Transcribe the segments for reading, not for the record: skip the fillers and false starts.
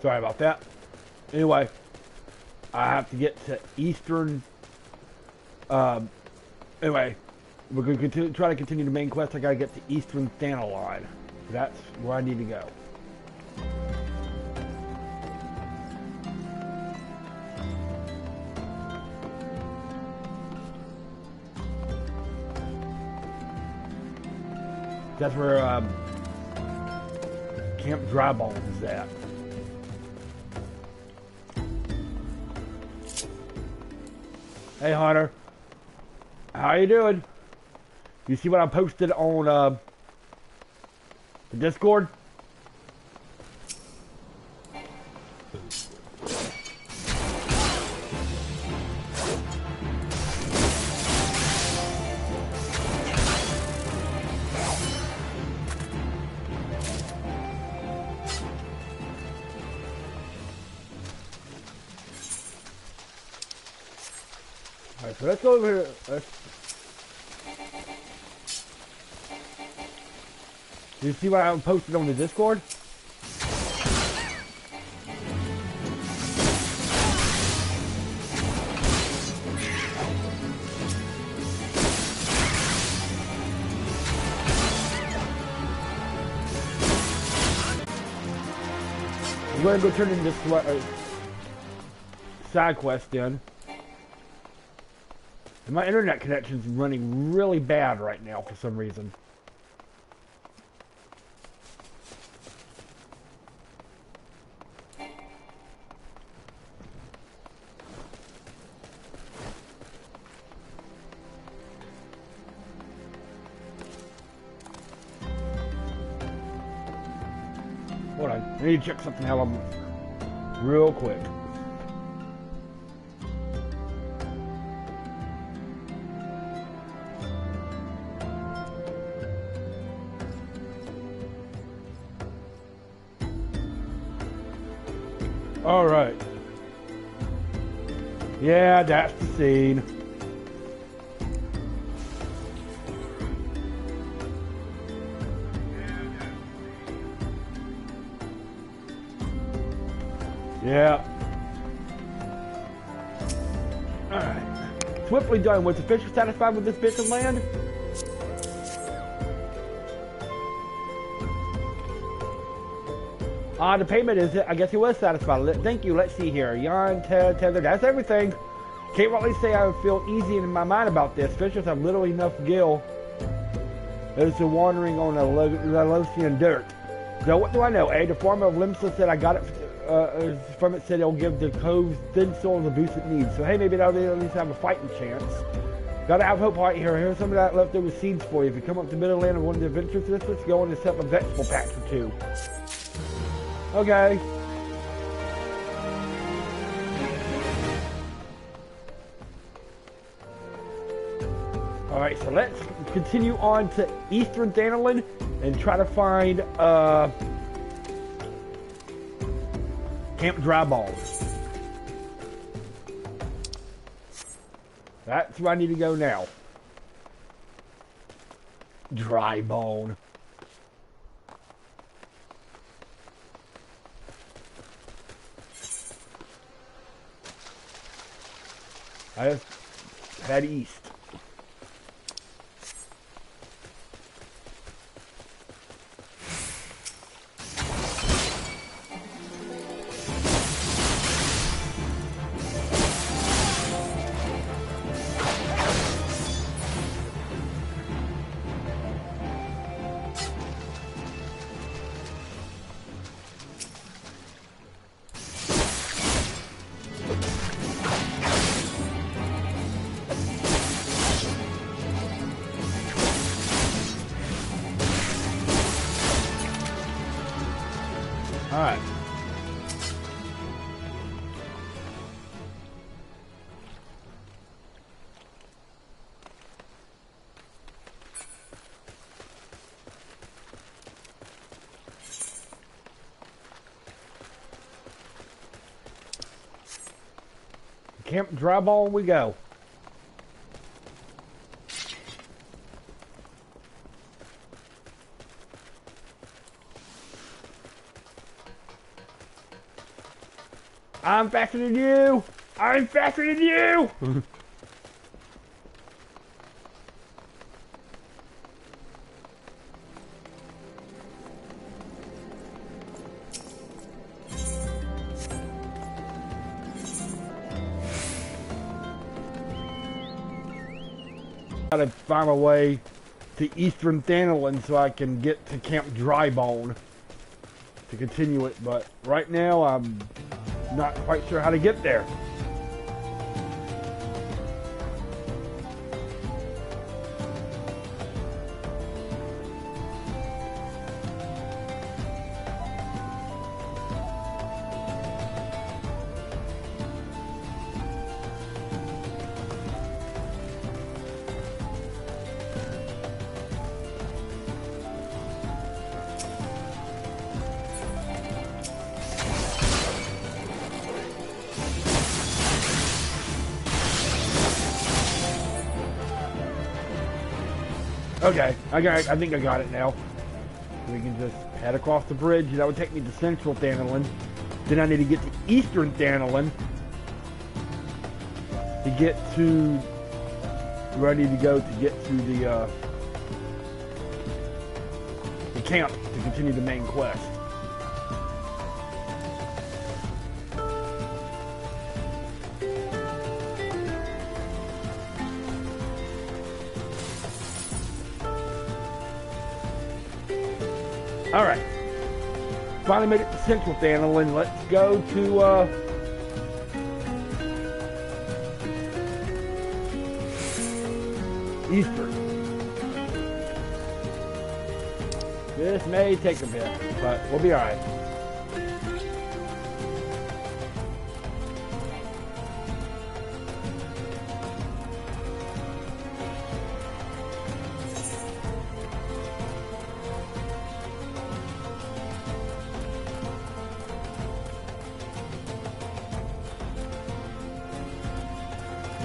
Sorry about that. Anyway, I have to get to Eastern. Anyway, we're going to try to continue the main quest. I got to get to Eastern Line. That's where I need to go. That's where Camp Drybone is at. Hey Hunter, how you doing? You see what I posted on the Discord? Alright, so let's go over here. Do you see what I posted on the Discord? I'm going to go turn in this side quest in. And my internet connection's running really bad right now for some reason. Hold on, I need to check something out real quick. All right. Yeah, that's the scene. Yeah. All right. Swiftly done. Was the fisher satisfied with this bit of land? The payment is, I guess he was satisfied. Thank you. Let's see here. Yarn, tether, that's everything. Can't really say I feel easy in my mind about this. Fishers have little enough gill as to wandering on a Lothian dirt. So what do I know? The farmer of Limsa said I got it from it, said it'll give the cove's thin soil the boost it needs. So hey, maybe that'll at least have a fighting chance. Gotta have hope right here. Here's some of that leftover seeds for you. If you come up to Middleland and want to adventure this, let's go on and set up a vegetable patch or two. Okay. Alright, so let's continue on to Eastern Thanalan and try to find Camp Drybone. That's where I need to go now. Drybone. I just head east. Alright. Camp Drybone we go. I'm faster than you! I'm faster than you! Gotta find a way to Eastern Thanalan so I can get to Camp Drybone to continue it, but right now I'm not quite sure how to get there. Okay, I think I got it now. We can just head across the bridge. That would take me to Central Thanalan. Then I need to get to Eastern Thanalan to get to where I need to go to get to the camp to continue the main quest. Alright. Finally made it to Central Thanalan. Let's go to, Eastern. This may take a bit, but we'll be alright.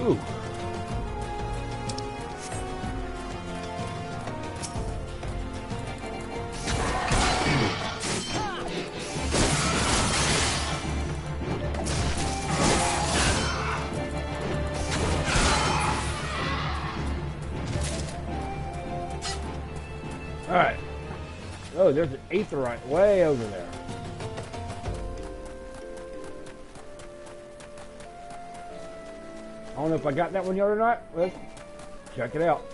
Ooh. Alright. Oh, there's an aetheryte way over there. I don't know if I got that one yet or not. Let's check it out.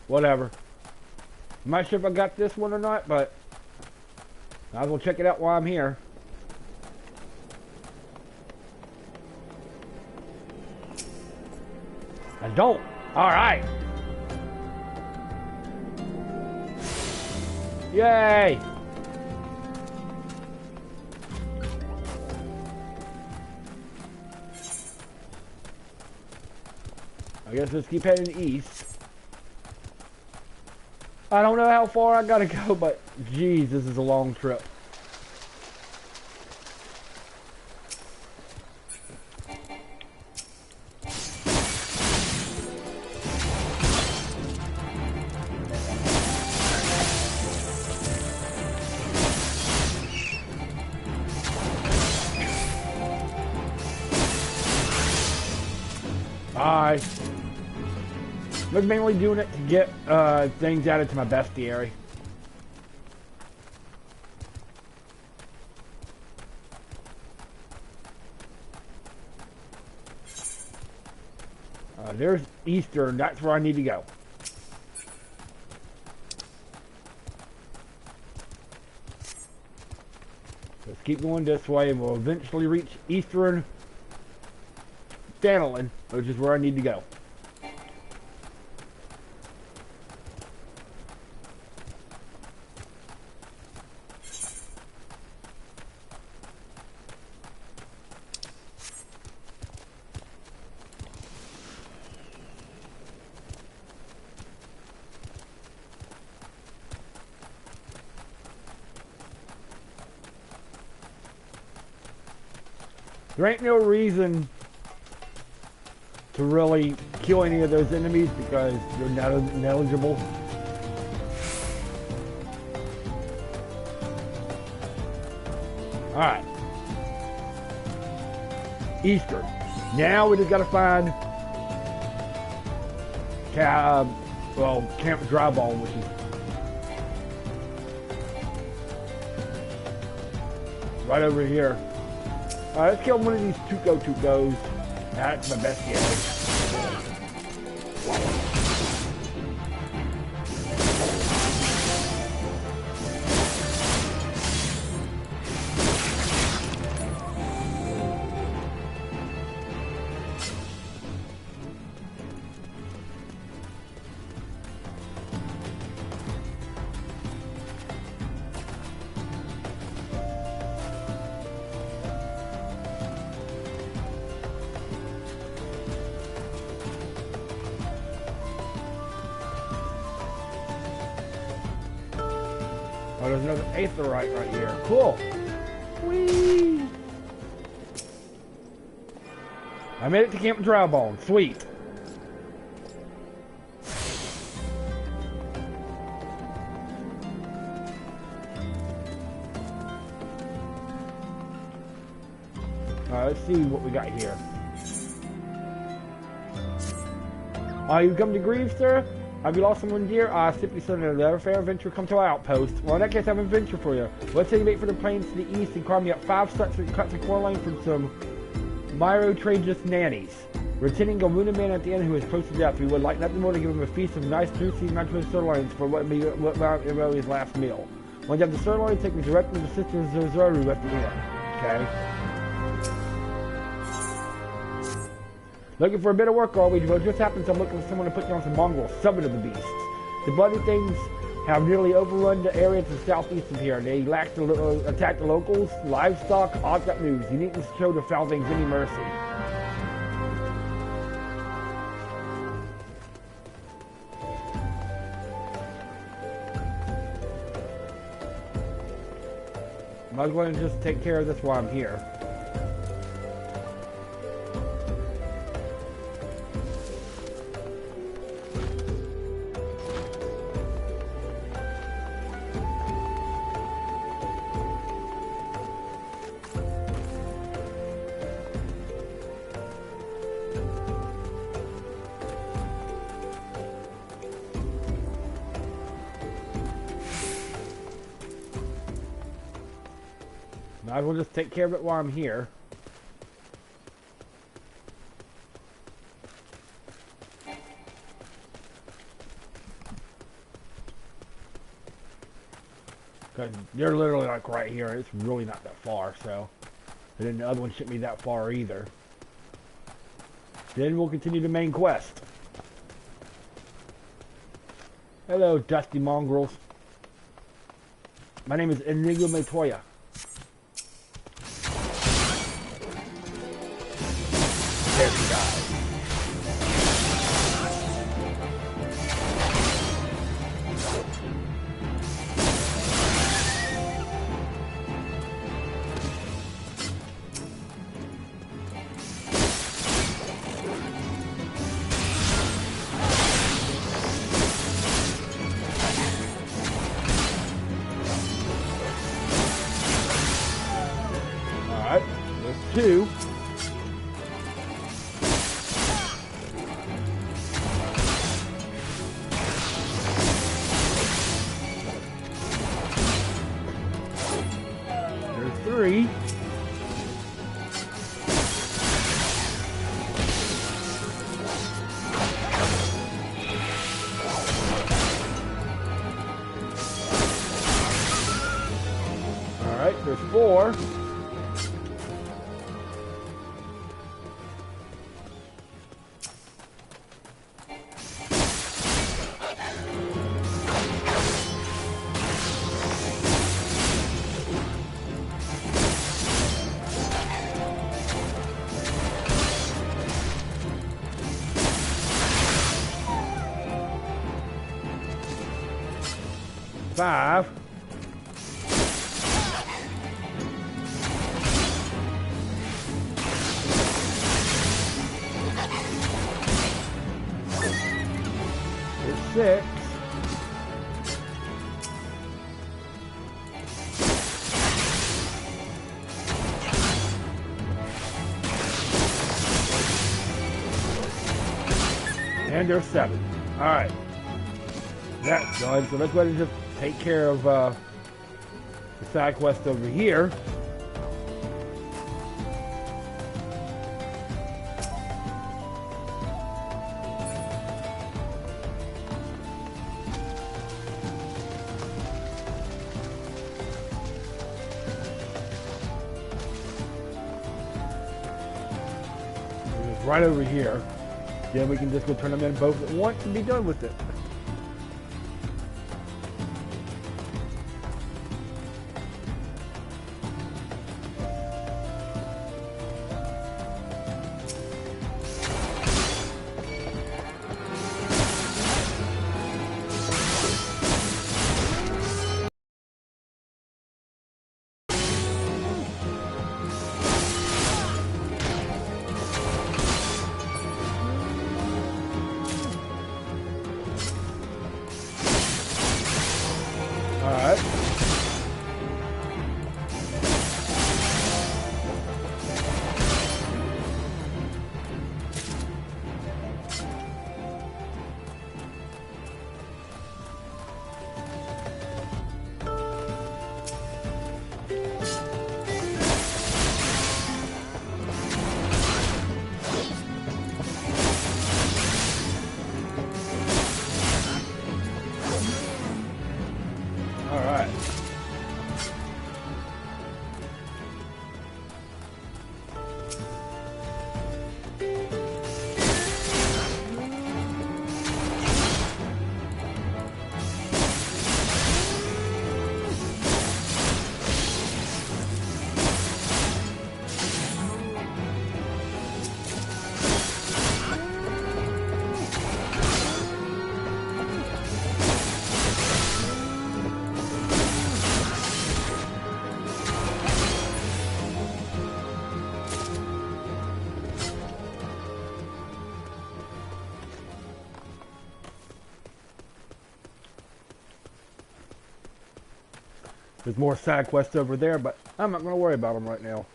Whatever. I'm not sure if I got this one or not, but I will check it out while I'm here. I don't. Alright. Yay! I guess let's keep heading east. I don't know how far I gotta go, but geez, this is a long trip. I was mainly doing it to get things added to my bestiary. There's Eastern, that's where I need to go. Let's keep going this way and we'll eventually reach Eastern Thanalan, which is where I need to go. There ain't no reason to really kill any of those enemies because they're not ineligible. Alright. Easter. Now we just gotta find Camp Drybone, which is right over here. Alright, let's kill one of these Tucos. That's my best guess. Oh, there's another aetherite right here. Cool. Whee! I made it to Camp Drybone. Sweet. Alright, let's see what we got here. You come to grieve, sir? Have you lost someone dear? Simply so that a fair adventure come to our outpost. Well, in that case, I have an adventure for you. Let's say you wait for the plains to the east and carve me up 5 sets of cuts of core line from some Myro-trageless nannies. Returning a wounded man at the end who is close to death. We would like nothing more to give him a feast of nice, juicy, natural sirloins for what will be his last meal. When you have the sirloin, take me directly to the Sisters of Zoru at the end. Okay? Looking for a bit of work, are we? Well, it just happens I'm looking for someone to put down some mongrels, summon of the beasts. The bloody things have nearly overrun the area to the southeast of here. They attack the locals, livestock, I've got news. You needn't show the foul things any mercy. Might as well just take care of this while I'm here. Might as well just take care of it while I'm here. Because they're literally like right here. It's really not that far, so. And then the other one shouldn't be that far either. Then we'll continue the main quest. Hello, dusty mongrels. My name is Inigo Montoya. There we go. Alright, there's 2. There's 3. Alright, there's 4. Five. 6. And there's 7. Alright. That's done. So let's go ahead and just take care of the side quest over here. It's right over here. Then we can just go turn them in both at once and be done with it. Alright. Alright. There's more side quests over there, but I'm not going to worry about them right now.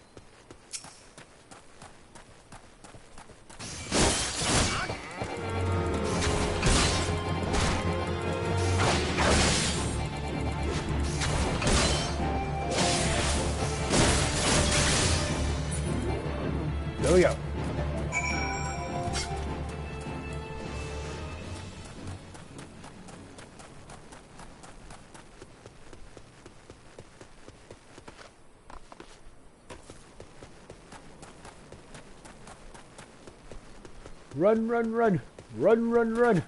There we go. Run, run, run. Run, run, run.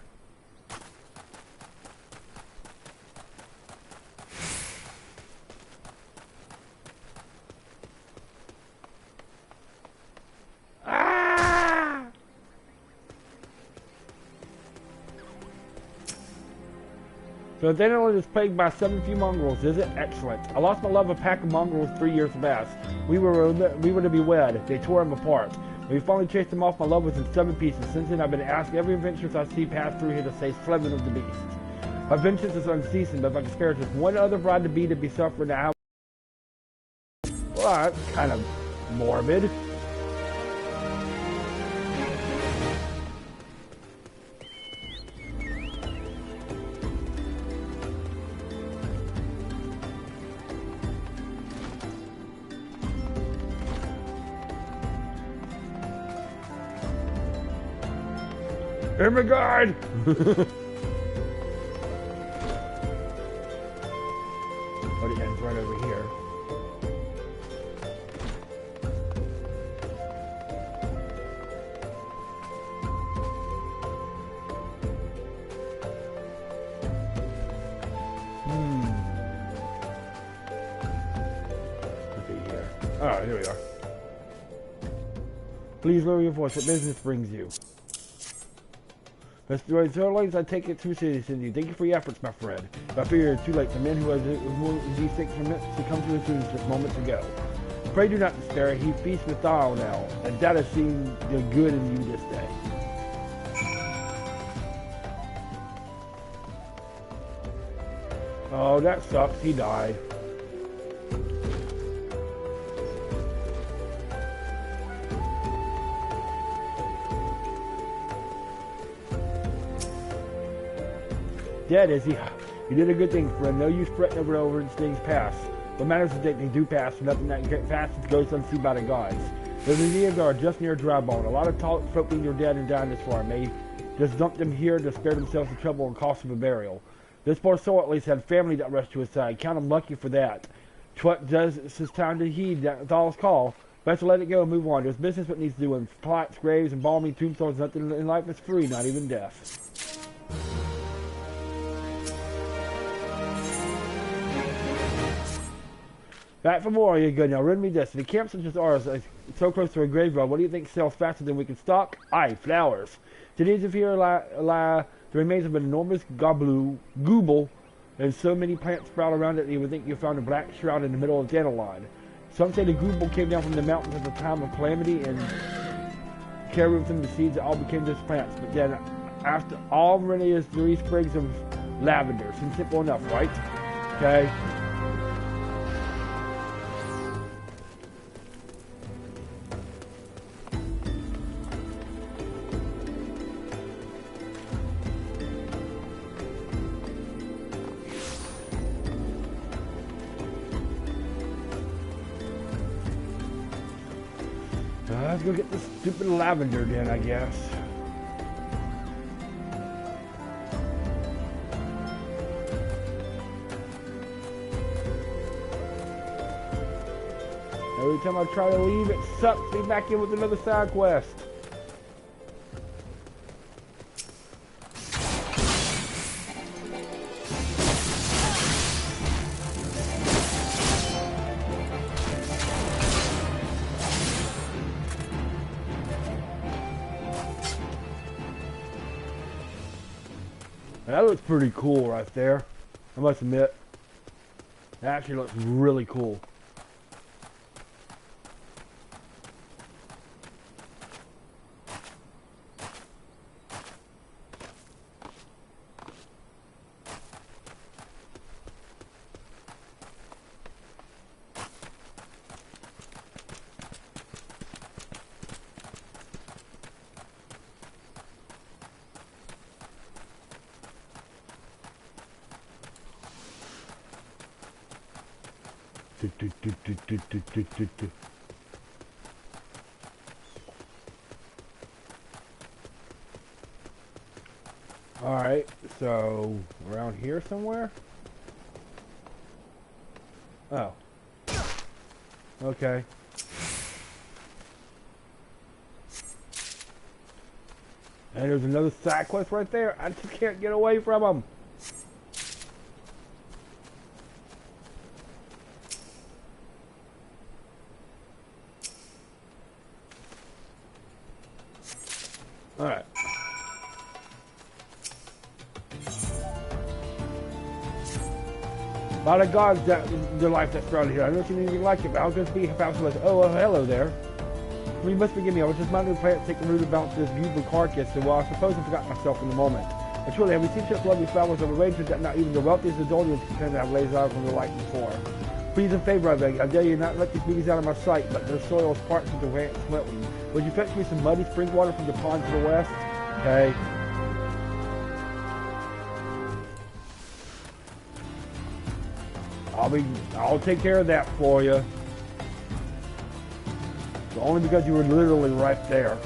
Ah! So they not only just plagued by 7 few mongrels, is it? Excellent. I lost my love of a pack of mongrels 3 years past. We were to be wed. They tore him apart. When we finally chased him off, my love was in 7 pieces. Since then, I've been asking every adventuress I see pass through here to say Slevin of the Beast. My vengeance is unceasing, but if I can spare just one other bride to be suffering now. Well, that's kind of morbid. Isengard! Oh, the end's right over here. Let's see here. Oh, here we are. Please lower your voice. What business brings you? Mr. Jones, I take it too seriously in you. Thank you for your efforts, my friend. But I fear you're too late. The man who has these 6 minutes to come to his news just moments ago. Pray do not despair. He feasts with thou now, and that has seen the good in you this day. Oh, that sucks. He died. Dead, is he? You did a good thing, friend. No use fretting over these things pass. What matters is that they do pass, and nothing that passes goes unseen by the gods. There's an Isengard just near dry bone. A lot of folk being your dead and dying this far may just dump them here to spare themselves the trouble and cost of a burial. This poor soul at least had family that rushed to his side. Count him lucky for that. What does it's his time to heed that Thal's call. Best to let it go and move on. There's business what needs doing. Plots, graves, embalming, tombstones. Nothing in life is free, not even death. Back for more, you good. Now read me this. In a camp such as ours, so close to a graveyard, what do you think sells faster than we can stock? Aye, flowers. Today's of here lie the remains of an enormous gooble, and so many plants sprout around it that you would think you found a black shroud in the middle of dandelion. Some say the gooble came down from the mountains at the time of calamity and carried with them the seeds that all became just plants. But then, after all, really is 3 sprigs of lavender. Seems simple enough, right? Okay. Let's go get this stupid lavender then, I guess. Every time I try to leave, it sucks me back in with another side quest. That looks pretty cool right there, I must admit. That actually looks really cool. Alright, so around here somewhere? Oh. Okay. And there's another side quest right there. I just can't get away from them. Alright. A lot of gods that the life that's around here. I don't see anything like it, but I was going to speak if I was like, oh, well, hello there. Well, you must forgive me. I was just minding the plant take the root about this beautiful carcass, and well, I suppose I forgot myself in the moment. But truly, have we seen such lovely flowers of arrangements that not even the wealthiest adulterers can have laid eyes on the like before? Please in favor, I beg. I dare you not let these beauties out of my sight, but their soil is parched with the wet sweating. Would you fetch me some muddy spring water from the pond to the west? Okay. I'll take care of that for you. So only because you were literally right there.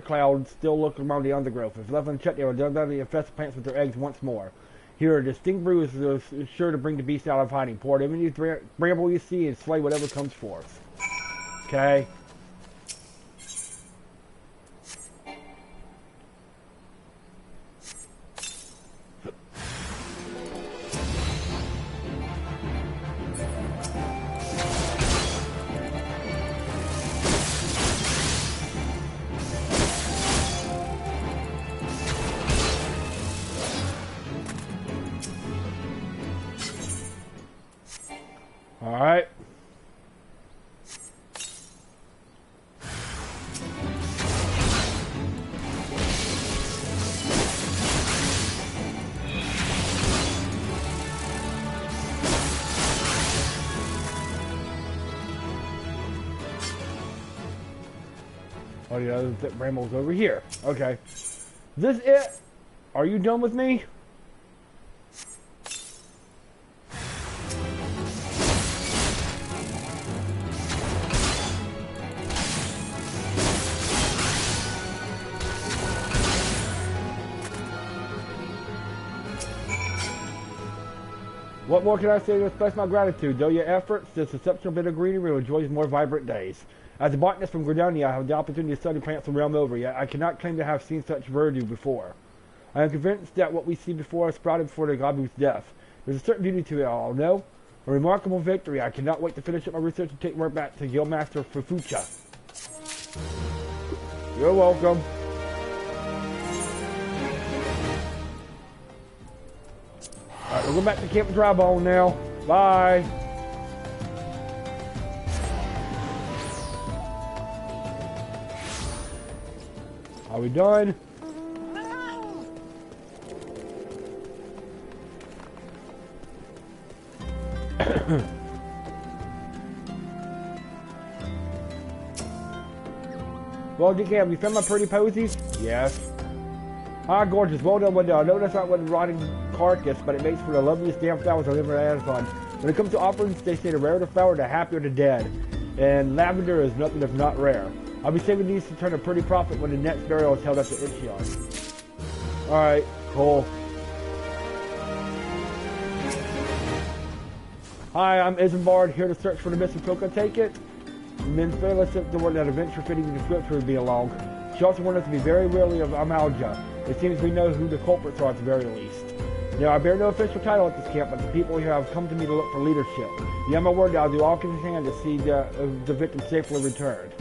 Cloud still lurking among the undergrowth. If left unchecked, they will undoubtedly infest the plants with their eggs once more. Here, a distinct brew is sure to bring the beast out of hiding. Pour it every new bramble you see and slay whatever comes forth. Okay. Alright. Oh, the other Brambles over here. Okay. Is this it? Are you done with me? What more can I say to express my gratitude? Though your efforts, this exceptional bit of greenery will enjoy more vibrant days. As a botanist from Gredonia, I have the opportunity to study plants the realm over, yet I cannot claim to have seen such verdure before. I am convinced that what we see before us sprouted before the Gabu's death. There's a certain beauty to it all, no? A remarkable victory. I cannot wait to finish up my research and take work back to Guildmaster Fufucha. You're welcome. Alright, we'll go back to Camp Drybone now. Bye. Are we done? Well, DK, have you found my pretty posies? Yes. Ah, gorgeous. Well done, Wendell. I know that's not one rotting carcass, but it makes for the loveliest damn flowers I've ever had on. When it comes to offerings, they say the rarer the flower, the happier the dead. And lavender is nothing if not rare. I'll be saving these to turn a pretty profit when the next burial is held at the Ichion. Alright, cool. Hi, I'm Isengard, here to search for the missing Toka. Take it. Men's Fairless sent the word that adventure fitting the script would be along. She also wanted us to be very wary of Amalja. It seems we know who the culprits are at the very least. Now, I bear no official title at this camp, but the people here have come to me to look for leadership. You have my word that I'll do all in hand to see the victim safely returned.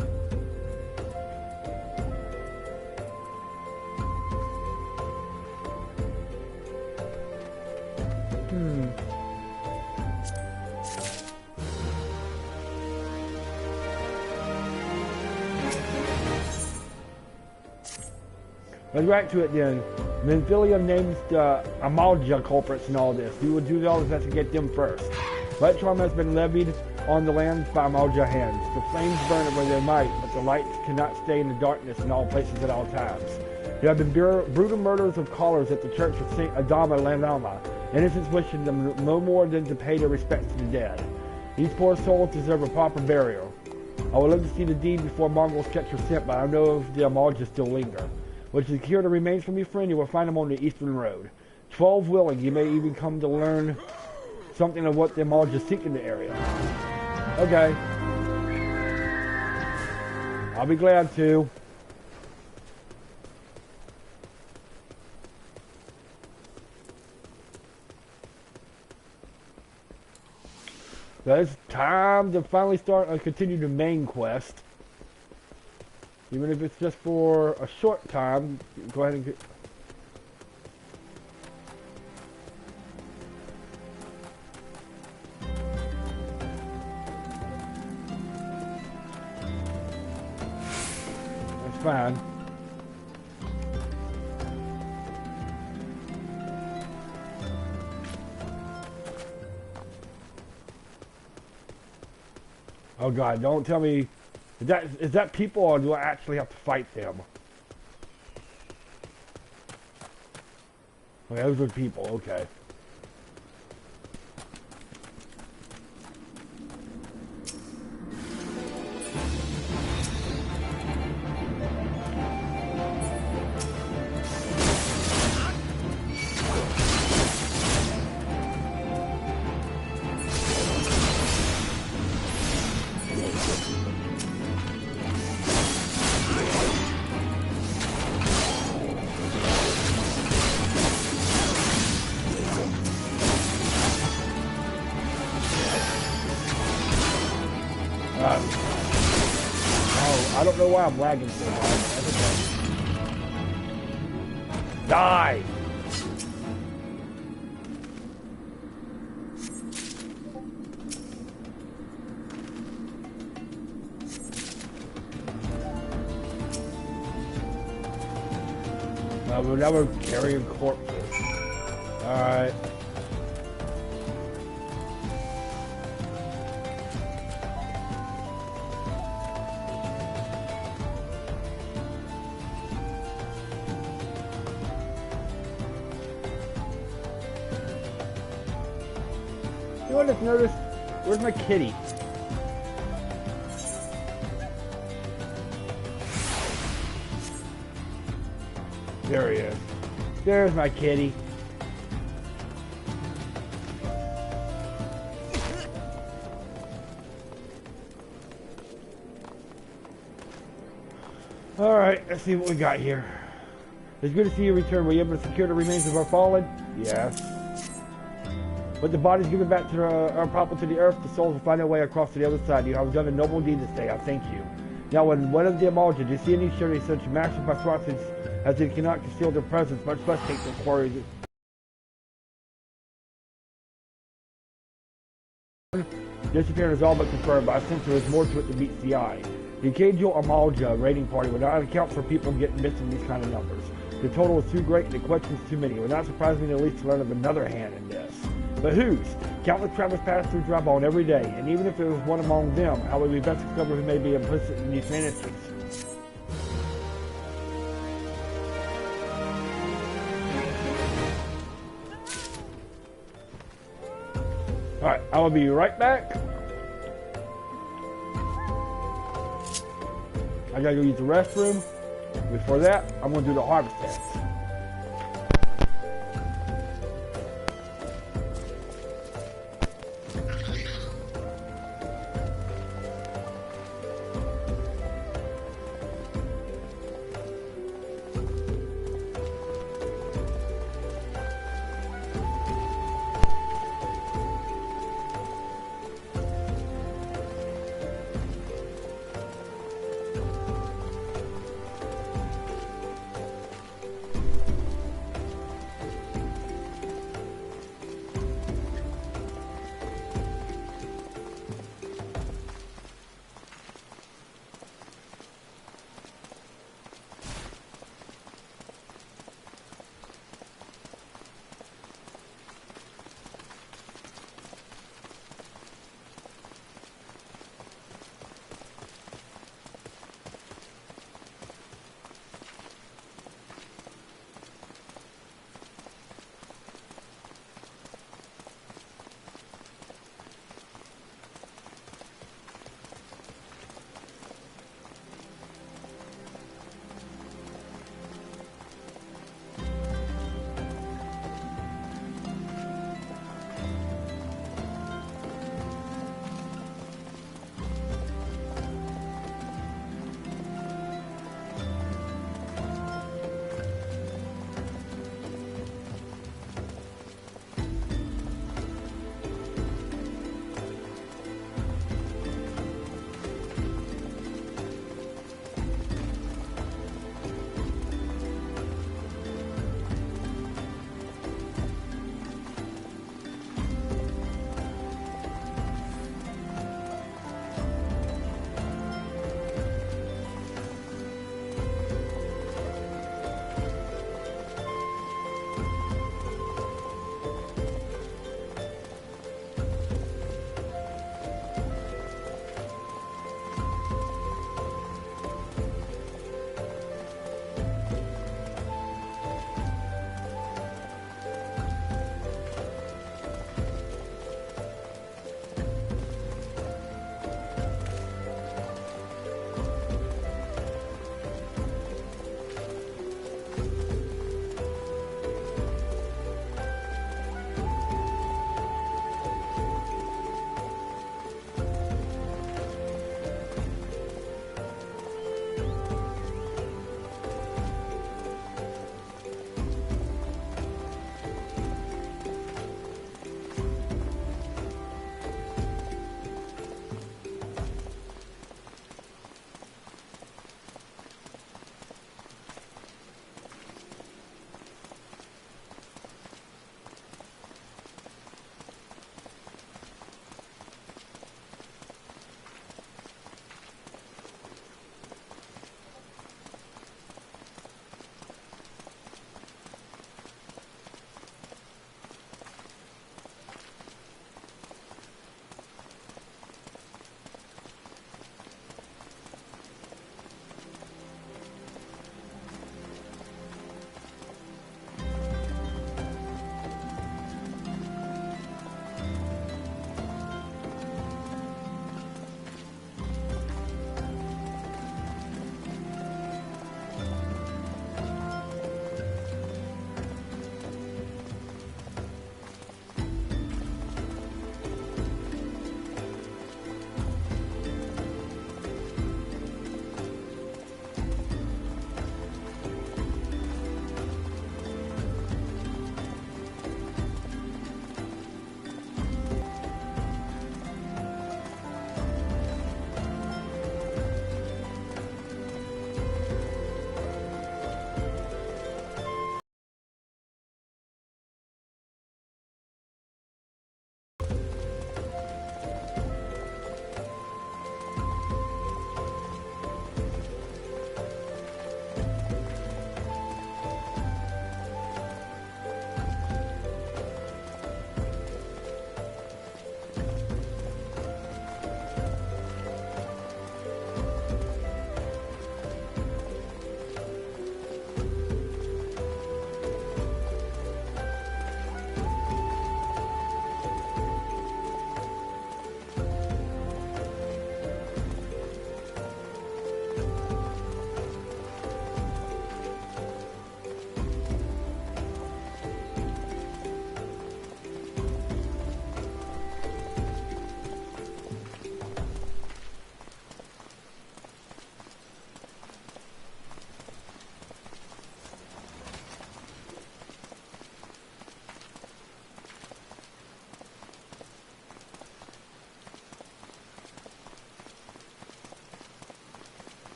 Let's get back to it then. Menphilia names the Amalja culprits in all this. We will do all this to get them first. Light charm has been levied on the lands by Amalja hands. The flames burn it where they might, but the lights cannot stay in the darkness in all places at all times. There have been brutal murders of callers at the church of St. Adama Landama. Innocents wishing them no more than to pay their respects to the dead. These poor souls deserve a proper burial. I would love to see the deed before Mongols catch your scent, but I know if the Amalja still linger. Which is secure the remains from your friend, you will find them on the eastern road. 12 willing, you may even come to learn something of what the Amalja seek in the area. Okay. I'll be glad to. So it's time to finally start and continue the main quest. Even if it's just for a short time, go ahead and get... That's fine. Oh God, don't tell me... Is that people, or do I actually have to fight them? Okay, those are people, okay. I don't know why I'm lagging so hard. That's okay. Die! Now we're carrying corpses. Alright. You know what I just noticed? Where's my kitty? There he is. There's my kitty. Alright, let's see what we got here. It's good to see you return. Were you able to secure the remains of our fallen? Yes. But the bodies given back to our people to the earth, the souls will find their way across to the other side. You have done a noble deed this day. I thank you. Now, when one of the Amalja, do you see any surely such massive atrocities as they cannot conceal their presence, much less take their quarries? Disappearance is all but confirmed, but I sense there is more to it than meets the eye. The occasional Amalja raiding party would not account for people getting missing these kind of numbers. The total is too great and the questions too many. It would not surprise me in the least to learn of another hand in this. But whose? Countless travelers pass through Drybone every day, and even if it was one among them, how would we best discover who may be implicit in these fantasies? Alright, I will be right back. I gotta go use the restroom. Before that, I'm gonna do the harvest test.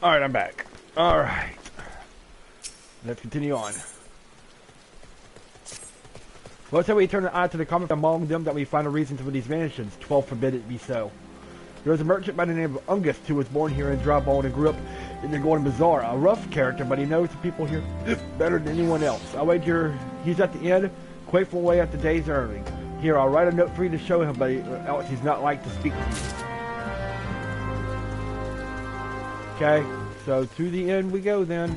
Alright, I'm back. Alright. Let's continue on. Well, let's say we turn an eye to the comment among them that we find a reason for these mansions. 12 forbid it be so. There was a merchant by the name of Ungust who was born here in Drybone and grew up in the Golden Bazaar. A rough character, but he knows the people here better than anyone else. I wager he's at the inn, quaking away at the day's earning. Here, I'll write a note for you to show him, but else he's not like to speak to you. Okay, so to the inn we go then.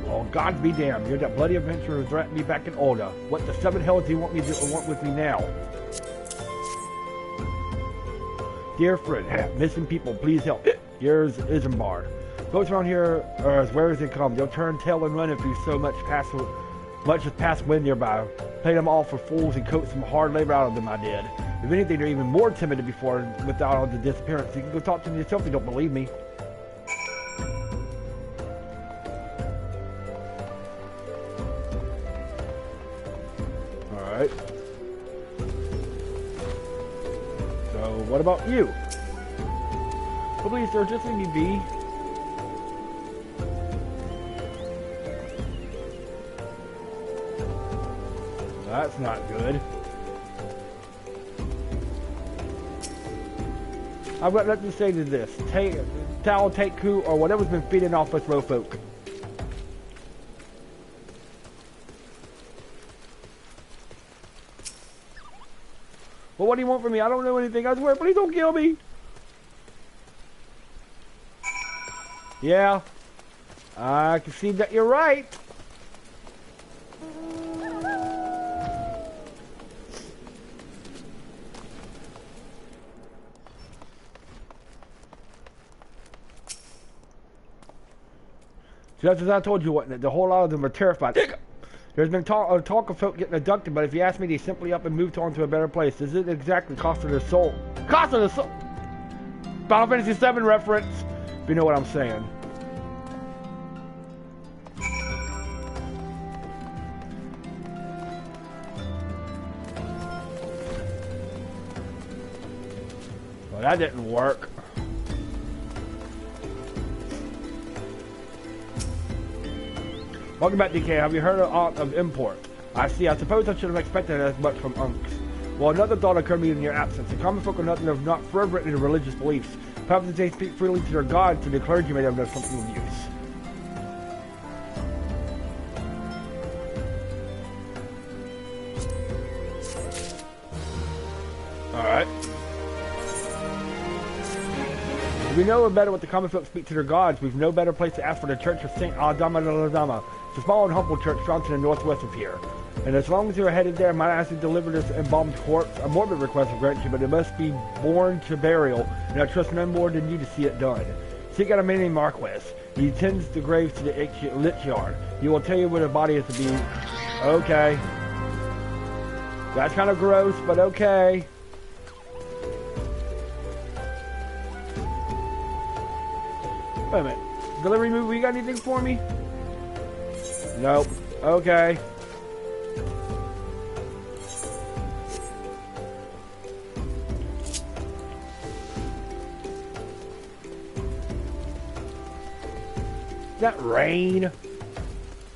Oh, God be damned. You're that bloody adventurer who threatened me back in Olda. What the seven hell do you want with me now? Dear friend, missing people, please help. Yours, Isengard. Folks around here are as wary as they come. They'll turn tail and run if you so much as pass wind nearby. Play them all for fools and coat some hard labor out of them, I did. If anything, they're even more timid before without all the disappearance. You can go talk to them yourself if you don't believe me. Alright. So, what about you? Well, please, sir, just leave me be. That's not good. I've got nothing to say to this. Take coup, or whatever's been feeding off us rofolk. Well, what do you want from me? I don't know anything. I swear, please don't kill me. Yeah. I can see that you're right. Just as I told you, what the whole lot of them are terrified. There's been talk of folk getting abducted, but if you ask me, they simply up and moved on to a better place. This isn't exactly cost of their soul. Cost of the soul! Final Fantasy VII reference, if you know what I'm saying. Well, that didn't work. Welcome back, DK. Have you heard of import? I see. I suppose I should have expected as much from Unks. Well, another thought occurred to me in your absence. The common folk are nothing of not fervent in their religious beliefs. Perhaps they speak freely to their gods, to the clergy may have done something of use. Alright. If we know better what the common folk speak to their gods, we've no better place to ask for the Church of St. Adama de la Dama. It's a small and humble church found to the northwest of here. And as long as you're headed there, I might ask you to deliver this embalmed corpse. A morbid request will grant you, but it must be borne to burial, and I trust none more than you to see it done. Seek out a man named Marquis. He tends the graves to the lich yard. He will tell you where the body is to be. Okay. That's kind of gross, but okay. Wait a minute. Delivery movie, you got anything for me? Nope. Okay. Is that rain?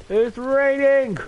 It's raining!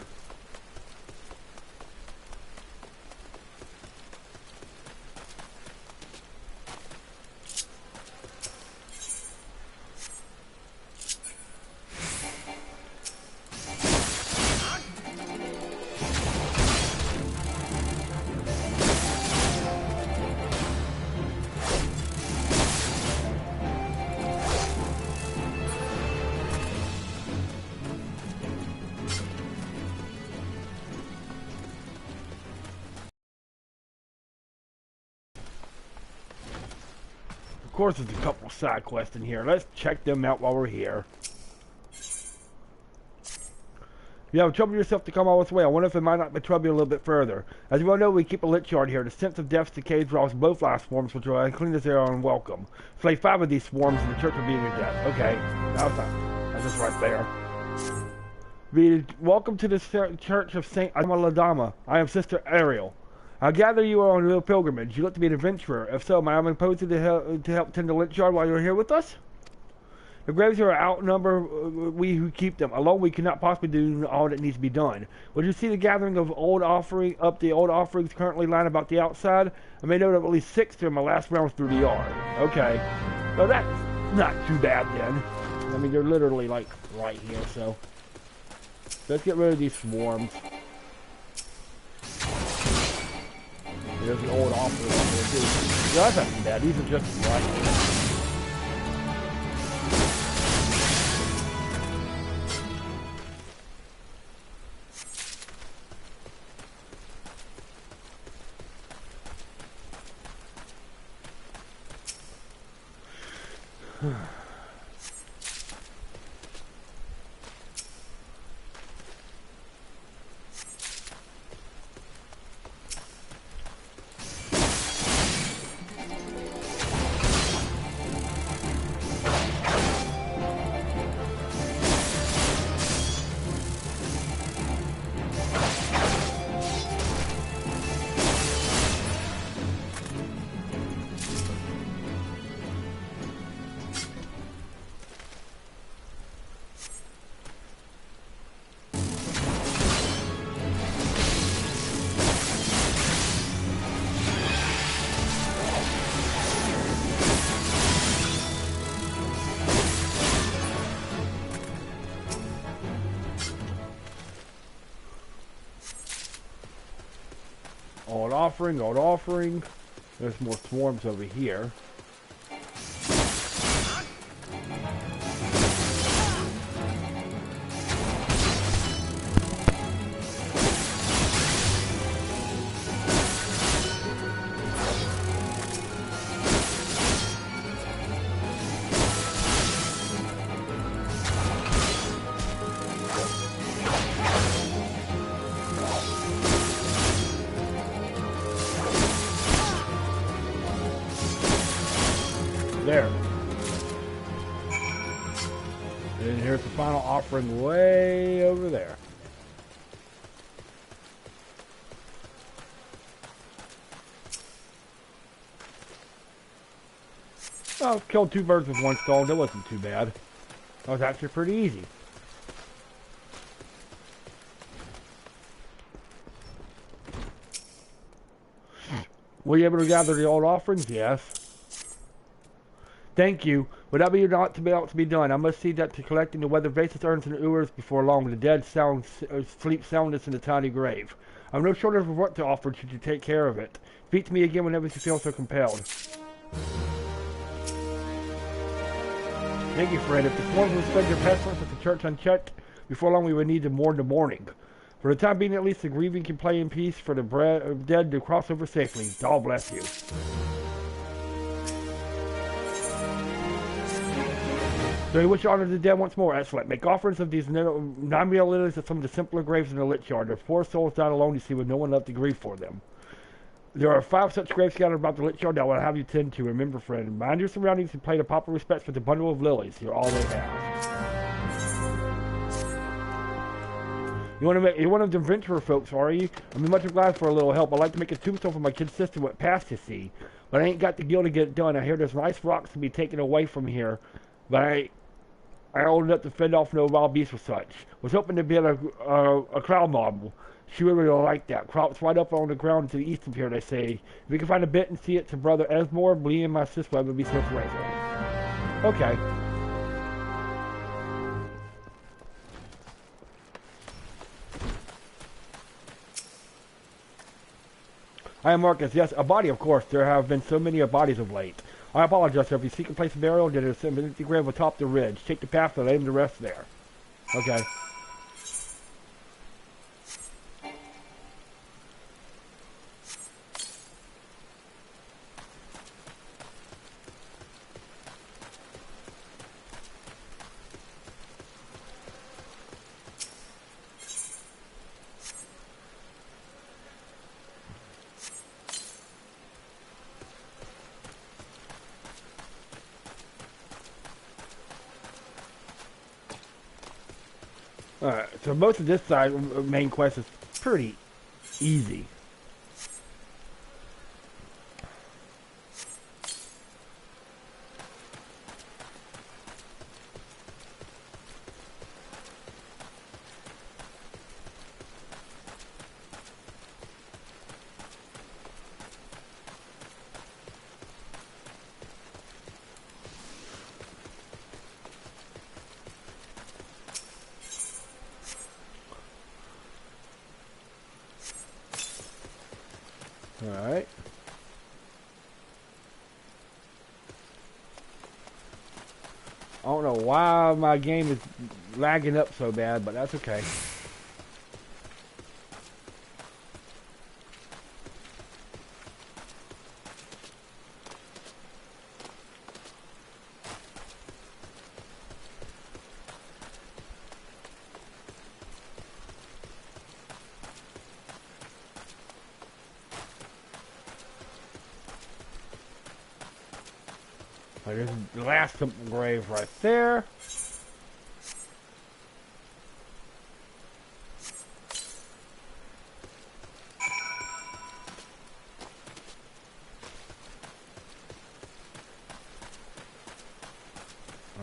Of course, there's a couple side quests in here. Let's check them out while we're here. You have troubled yourself to come all this way. I wonder if it might not trouble you a little bit further. As you well know, we keep a lich yard here. The sense of death decays draws both life swarms, which are clean as they are unwelcome. Slay 5 of these swarms, and the church will be in your death. Okay, that's just right there. Welcome to the Church of St. Ladama. I am Sister Ariel. I gather you are on a little pilgrimage. You look to be an adventurer. If so, may I impose you to help tend the lich yard while you're here with us? The graves here outnumber we who keep them. Alone we cannot possibly do all that needs to be done. Would you see the gathering of the old offerings currently lying about the outside? I made note of at least 6 during my last rounds through the yard. Okay. Well, that's not too bad then. I mean, they're literally like right here, so. Let's get rid of these swarms. There's the old offerings up there too. Yeah, that's not too bad. These are just right. Old offering. There's more swarms over here. There. And here's the final offering way over there. Well, killed 2 birds with 1 stone. That wasn't too bad. That was actually pretty easy. Were you able to gather the old offerings? Yes. Thank you. Would that be not to be able to be done? I must see that to collecting the weather vases, urns, and ewers before long. The dead sleep soundness in the tiny grave. I'm no shortage of what to offer should you take care of it. Speak to me again whenever you feel so compelled. Thank you, friend. If the swarms would spread your pestilence at the church unchecked, before long we would need to mourn the mourning. For the time being, at least the grieving can play in peace for the dead to cross over safely. God bless you. So we wish you honor the dead once more. Excellent. Make offerings of these non-real lilies at some of the simpler graves in the lich yard. Their poor souls died alone, you see, with no one left to grieve for them. There are 5 such graves scattered about the lich yard that I will have you tend to. Remember, friend, mind your surroundings and pay the proper respects with a bundle of lilies. You're all they have. You're one of the adventurer folks, are you? I'm much obliged for a little help. I'd like to make a tombstone for my kid's sister went past, you see. But I ain't got the gil to get it done. I hear there's nice rocks to be taken away from here. But I old enough to fend off no wild beasts or such. Was hoping to build a crowd model. She would really like that. Crops right up on the ground to the east of here, they say. If we can find a bit and see it to Brother Esmore, me and my sister would be so grateful. Okay. I am Marcus. Yes, a body, of course. There have been so many bodies of late. I apologize, sir. If you seek a place of burial, there is an empty grave atop the ridge. Take the path and lay him to rest there. Okay. Alright, so most of this side, main quest is pretty easy. Alright. I don't know why my game is lagging up so bad, but that's okay. There's the last grave right there.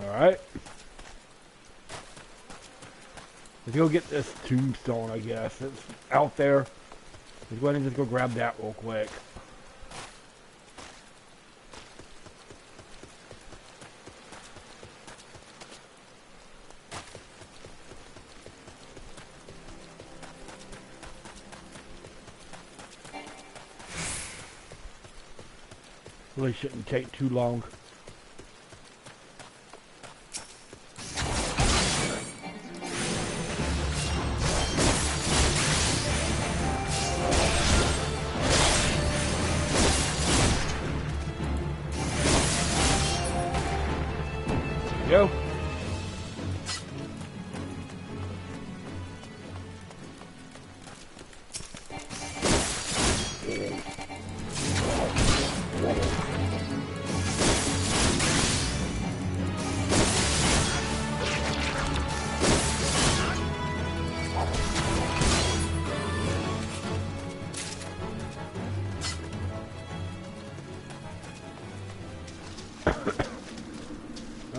Alright. Let's go get this tombstone, I guess. It's out there. Let's go ahead and just go grab that real quick. Really shouldn't take too long. There we go.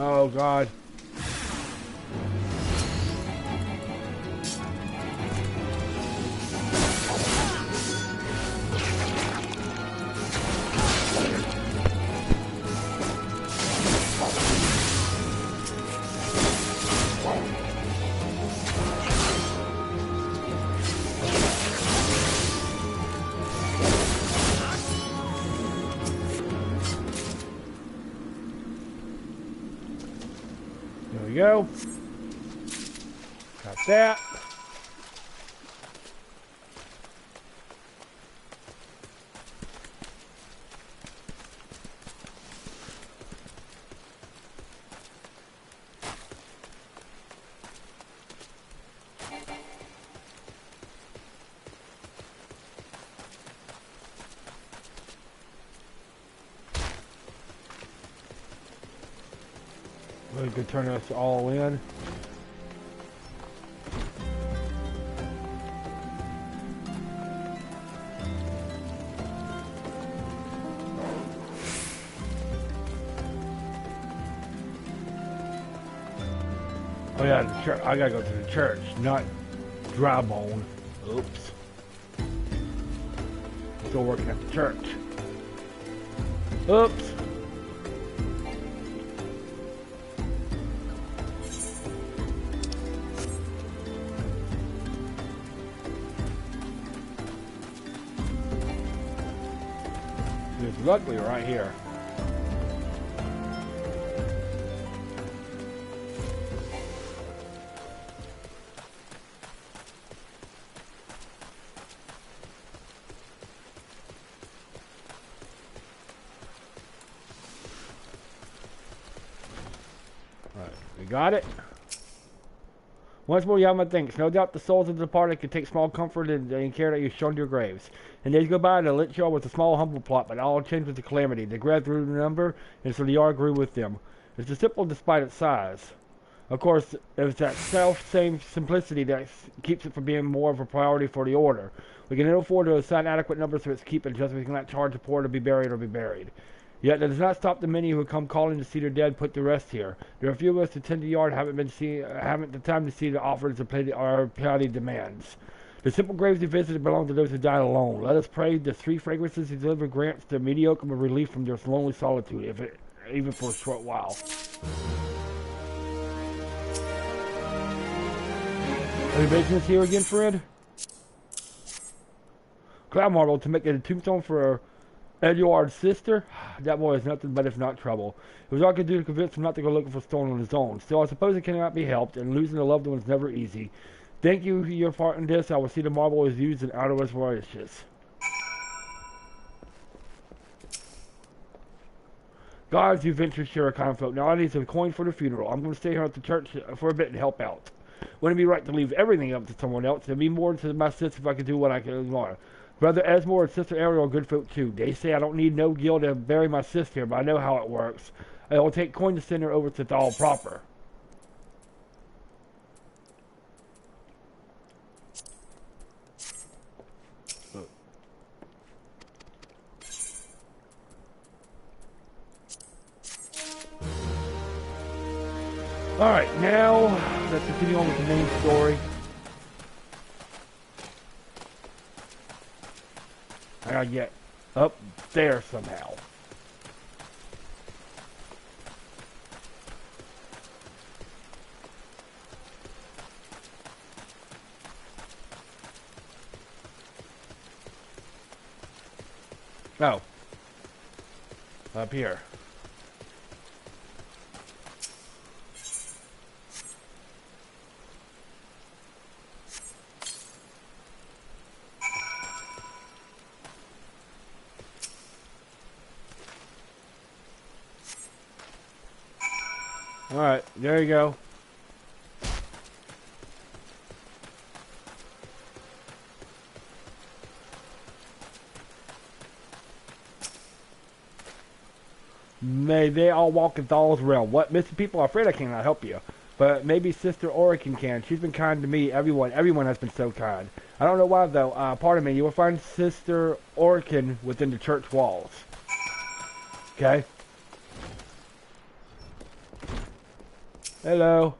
Oh God. There we go. Got that. We could turn us all in. Oh yeah, the church. I gotta go to the church, not dry bone. Oops. Still working at the church. Oops. It's luckily right here. Alright, we got it. Once more, Yama thinks, no doubt the souls of the departed can take small comfort in care that you've shown to your graves. And days go by, and the lit show was a small, humble plot, but all changed with the calamity. The graves grew in number, and so the yard grew with them. It's a simple despite its size. Of course, it's that same simplicity that keeps it from being more of a priority for the Order. We can afford to assign adequate numbers to its keeping, just as we cannot charge the poor to be buried or be buried. Yet that does not stop the many who come calling to see their dead put to rest here. There are a few of us who tend the yard haven't the time to see the offers to pay our petty demands. The simple graves we visited belong to those who died alone. Let us pray the three fragrances he delivered grants the mediocre relief from their lonely solitude, even for a short while. Are you making this here again, Fred? Cloud marble to make it a tombstone for Edward's sister? That boy is nothing but if not trouble. It was all I could do to convince him not to go looking for stone on his own. Still, I suppose it cannot be helped, and losing a loved one is never easy. Thank you for your part in this. I will see the marble is used in outer wishes. Gods, you venture share a conflict. Now I need some coin for the funeral. I'm going to stay here at the church for a bit and help out. Wouldn't it be right to leave everything up to someone else? It'd be more to my sister if I could do what I can more. Brother Esmore and Sister Ariel are good folk too. They say I don't need no guild to bury my sister, but I know how it works. It will take coin to send her over to Thal proper. Alright, now let's continue on with the main story. I gotta get up there somehow. Oh. Up here. Alright, there you go. May they all walk in Thal's realm. What, missing people? I'm afraid I cannot help you. But maybe Sister Orican can. She's been kind to me. Everyone has been so kind. I don't know why, though. Pardon me. You will find Sister Orican within the church walls. Okay? Hello.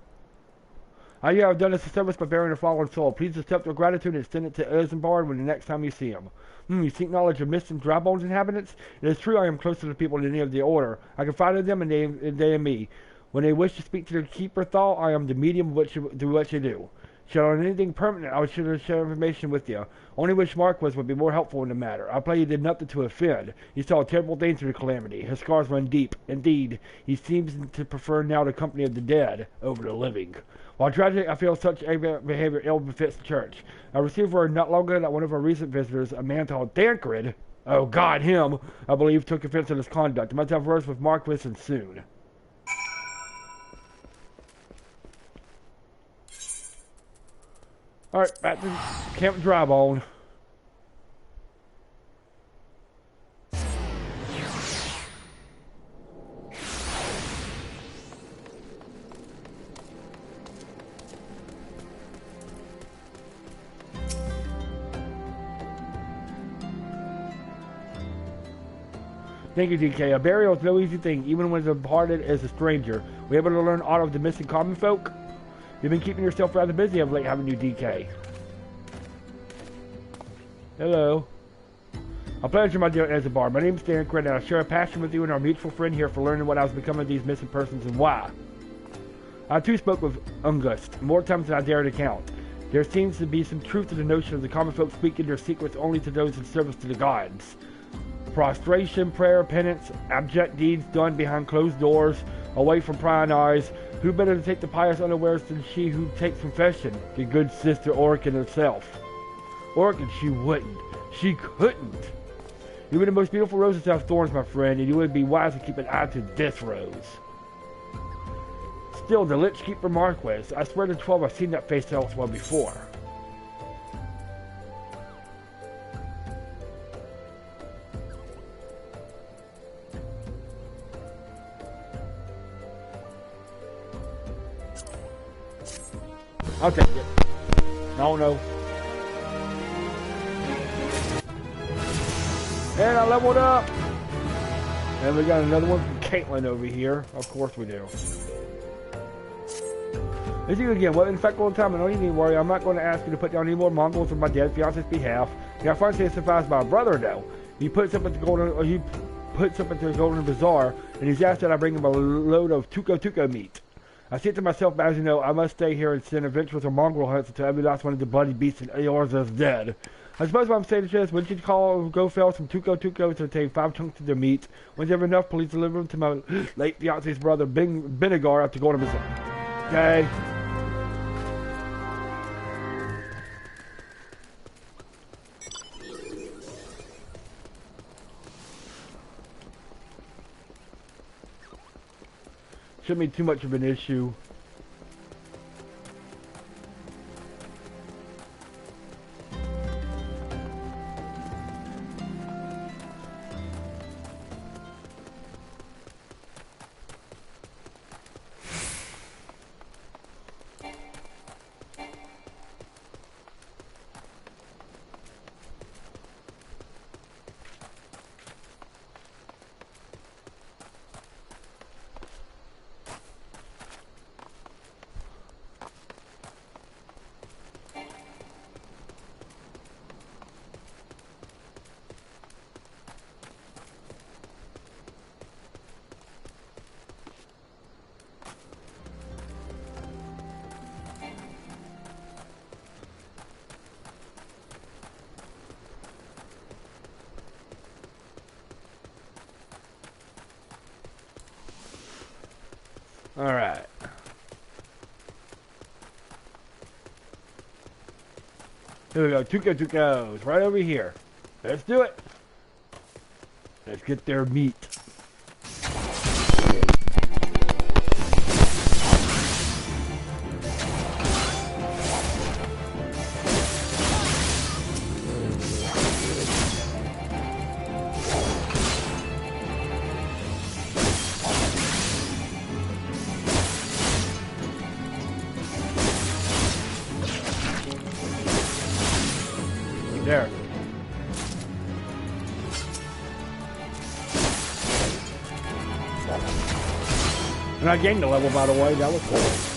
I have done us a service by bearing a fallen soul. Please accept your gratitude and extend it to Isengard when the next time you see him. You seek knowledge of mist and dry bones inhabitants? It is true I am closer to the people than any of the Order. I confide in them and they in me. When they wish to speak to their keeper Thal, I am the medium which do what you do. Should on anything permanent, I would share information with you. Only wish Marquis would be more helpful in the matter. I pray he did nothing to offend. He saw terrible things through the calamity. His scars run deep. Indeed, he seems to prefer now the company of the dead over the living. While tragic, I feel such behavior ill befits the church. I received word not long ago that one of our recent visitors, a man called Tancred, oh God, him, I believe, took offense at his conduct. I must have words with Marquis and soon. Alright, back to Camp Drybone. Thank you, DK. A burial is no easy thing, even when the departed is a stranger. Were you able to learn aught of the missing common folk? You've been keeping yourself rather busy of late, haven't you, DK? Hello. A pleasure, my dear Isengard. My name is Tancred, and I share a passion with you and our mutual friend here for learning what I was becoming of these missing persons and why. I too spoke with Ungust, more times than I dare to count. There seems to be some truth to the notion of the common folk speaking their secrets only to those in service to the gods. Prostration, prayer, penance, abject deeds done behind closed doors, away from prying eyes. Who better to take the pious unawares than she who takes confession, the good Sister Orican herself? Orican, she wouldn't. She couldn't. Even the most beautiful roses have thorns, my friend, and you would be wise to keep an eye to this rose. Still, the Lich Keeper Marquis. I swear to 12 I've seen that face elsewhere before. I'll take it. Oh no. And I leveled up. And we got another one from Caitlin over here. Of course we do. As you again, well, in fact, all the time, and don't you need to worry. I'm not going to ask you to put down any more Mongols on my dead fiance's behalf. Now, if I say survives by a brother, though, he puts up at the Golden Bazaar, and he's asked that I bring him a load of tuco meat. I said to myself, as you know, I must stay here and send adventurous or mongrel hunts until every last one of the bloody beasts in Eorz is dead. I suppose what I'm saying is this, when you go fell some tuco to obtain 5 chunks of their meat. Once you have enough, please deliver them to my late fiance's brother, Bendigar, at the Golden Bazaar. Okay? Shouldn't be too much of an issue. Alright. Here we go. Tucos. Right over here. Let's do it. Let's get their meat. There. And I gained a level, by the way. That was cool.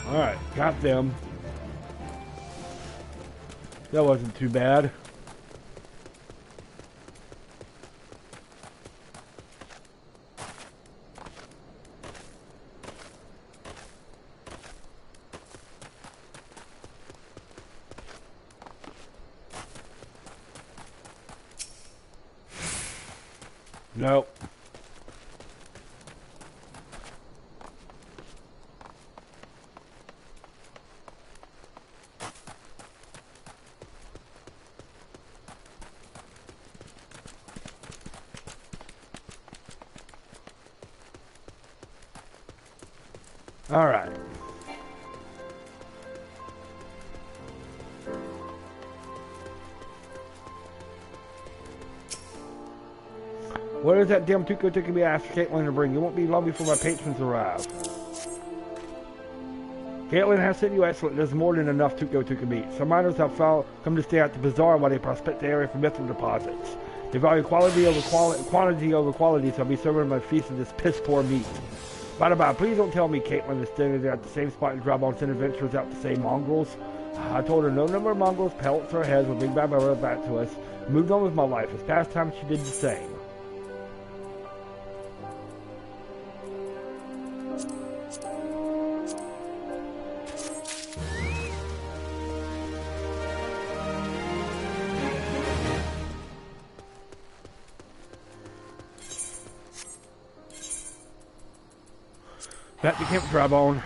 Alright, got them. That wasn't too bad. Nope. All right. What is that damn Tuco taking me asked Caitlin to bring? It won't be long before my patrons arrive. Caitlin has sent you excellent. There's more than enough Tuco meat. Some miners have come to stay at the bazaar while they prospect the area for mithril deposits. They value quantity over quality, so I'll be serving my feast of this piss-poor meat. By the by, please don't tell me Caitlin is standing there at the same spot and drop on send adventurers out to say mongrels. I told her no number of mongrels, pelts, or heads will bring back my brother back to us. I moved on with my life. It's past time she did the same. Back to camp, dry bone.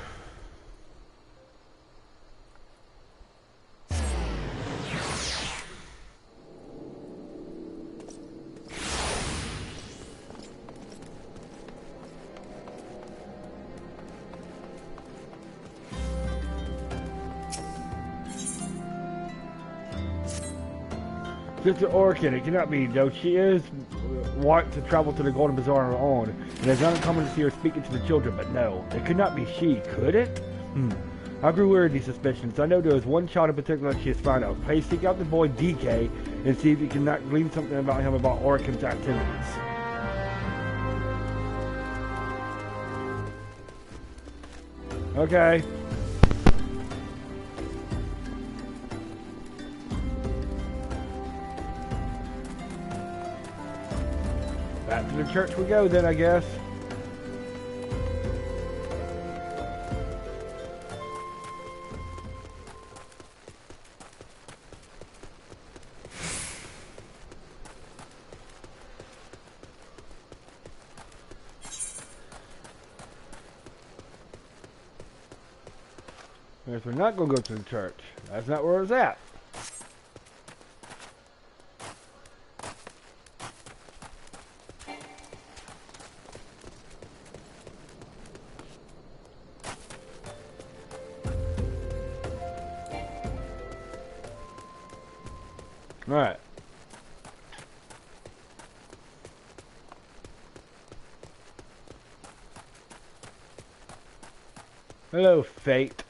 Sister Orkin, it cannot be, though she is want to travel to the Golden Bazaar on her own, and is uncommon to see her speaking to the children, but no, it could not be she, could it? I grew weary of these suspicions. I know there is one child in particular that she has found out. Please seek out the boy DK and see if you cannot glean something about him about Orkin's activities. Okay. Back to the church we go then, I guess. I guess we're not going to go to the church. That's not where it's at. Alright. Hello, Fate.